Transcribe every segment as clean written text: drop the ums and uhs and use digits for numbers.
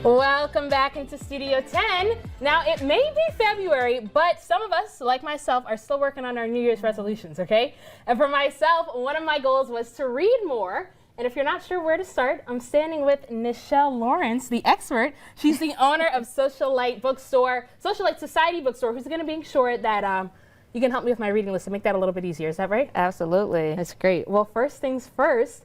Welcome back into Studio 10. Now, it may be February, but some of us, like myself, are still working on our New Year's resolutions, okay? And for myself, one of my goals was to read more. And if you're not sure where to start, I'm standing with Nyshell Lawrence, the expert. She's the owner of Socialight Bookstore, Socialight Society Bookstore, who's going to make sure that you can help me with my reading list to make that a little bit easier. Is that right? Absolutely. That's great. Well, first things first,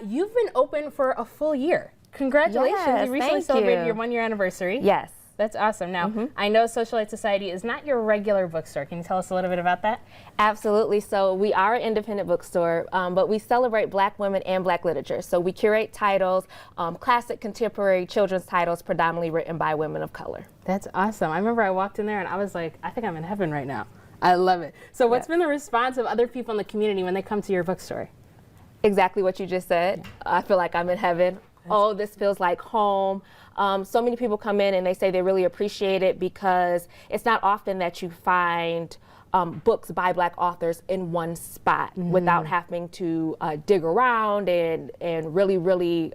you've been open for a full year. Congratulations. Yes, you recently thank celebrated you. your 1-year anniversary. Yes. That's awesome. Now, I know Socialight Society is not your regular bookstore. Can you tell us a little bit about that? Absolutely. So we are an independent bookstore, but we celebrate Black women and Black literature. So we curate titles, classic, contemporary, children's titles, predominantly written by women of color. That's awesome. I remember I walked in there and I was like, I think I'm in heaven right now. I love it. So what's been the response of other people in the community when they come to your bookstore? Exactly what you just said. I feel like I'm in heaven. Oh, this feels like home. So many people come in and they say they really appreciate it because it's not often that you find books by Black authors in one spot without having to dig around and really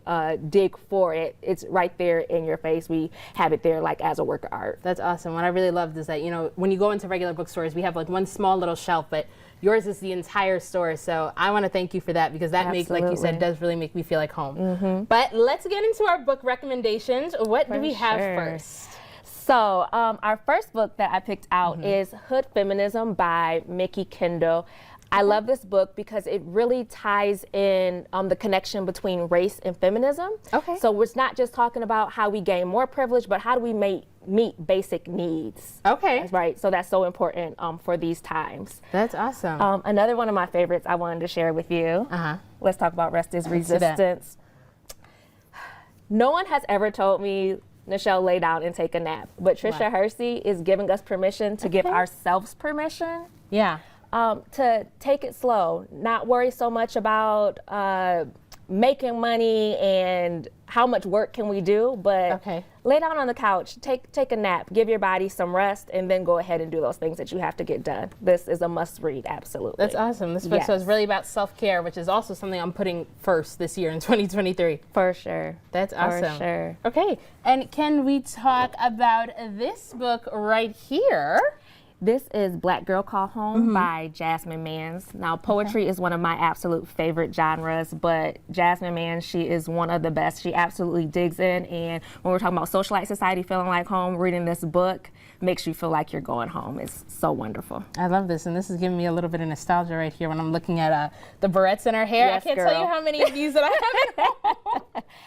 dig for it. It's right there in your face. We have it there like as a work of art. That's awesome. What I really loved is that, you know, when you go into regular bookstores, we have like one small little shelf, but yours is the entire store. So I want to thank you for that because that makes, like you said, does really make me feel like home. But let's get into our book recommendations. What do we have first? So our first book that I picked out is Hood Feminism by Mickey Kendall. I love this book because it really ties in the connection between race and feminism. Okay. So it's not just talking about how we gain more privilege, but how do we meet basic needs. Okay. That's right. So that's so important for these times. That's awesome. Another one of my favorites I wanted to share with you. Let's talk about Rest is Resistance. No one has ever told me, Nyshell, lay down and take a nap. But Trisha Hersey is giving us permission to give ourselves permission. Yeah. To take it slow, not worry so much about making money and how much work can we do, but lay down on the couch, take a nap, give your body some rest, and then go ahead and do those things that you have to get done. This is a must read, absolutely. That's awesome. This book is really about self-care, which is also something I'm putting first this year in 2023. For sure. That's awesome. For sure. Okay, and can we talk about this book right here? This is Black Girl Call Home by Jasmine Mans. Now, poetry is one of my absolute favorite genres, but Jasmine Mans, she is one of the best. She absolutely digs in, and when we're talking about Socialight Society feeling like home, reading this book makes you feel like you're going home. It's so wonderful. I love this, and this is giving me a little bit of nostalgia right here when I'm looking at the barrettes in her hair. Yes, I can't tell you how many of these that I have at home.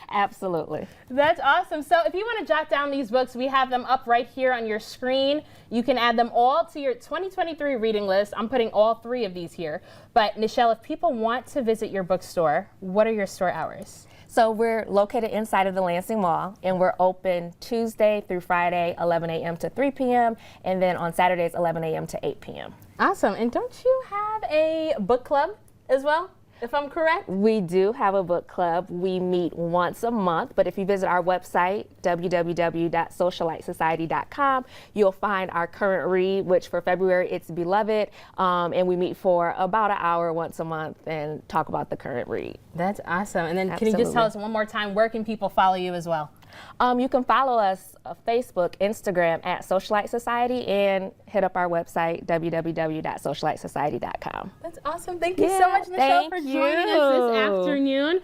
Absolutely. That's awesome. So if you want to jot down these books, we have them up right here on your screen. You can add them all to your 2023 reading list. I'm putting all 3 of these here. But Nyshell, if people want to visit your bookstore, what are your store hours? So we're located inside of the Lansing Mall, and we're open Tuesday through Friday, 11 a.m. to 3 p.m., and then on Saturdays, 11 a.m. to 8 p.m. Awesome. And don't you have a book club as well, if I'm correct? We do have a book club. We meet once a month, but if you visit our website, www.socialightsociety.com, you'll find our current read, which for February, it's Beloved, and we meet for about an hour once a month and talk about the current read. That's awesome. And then can you just tell us one more time, where can people follow you as well? You can follow us on Facebook, Instagram at Socialight Society, and hit up our website, www.socialightsociety.com. That's awesome. Thank you so much, Nyshell, for joining us this afternoon.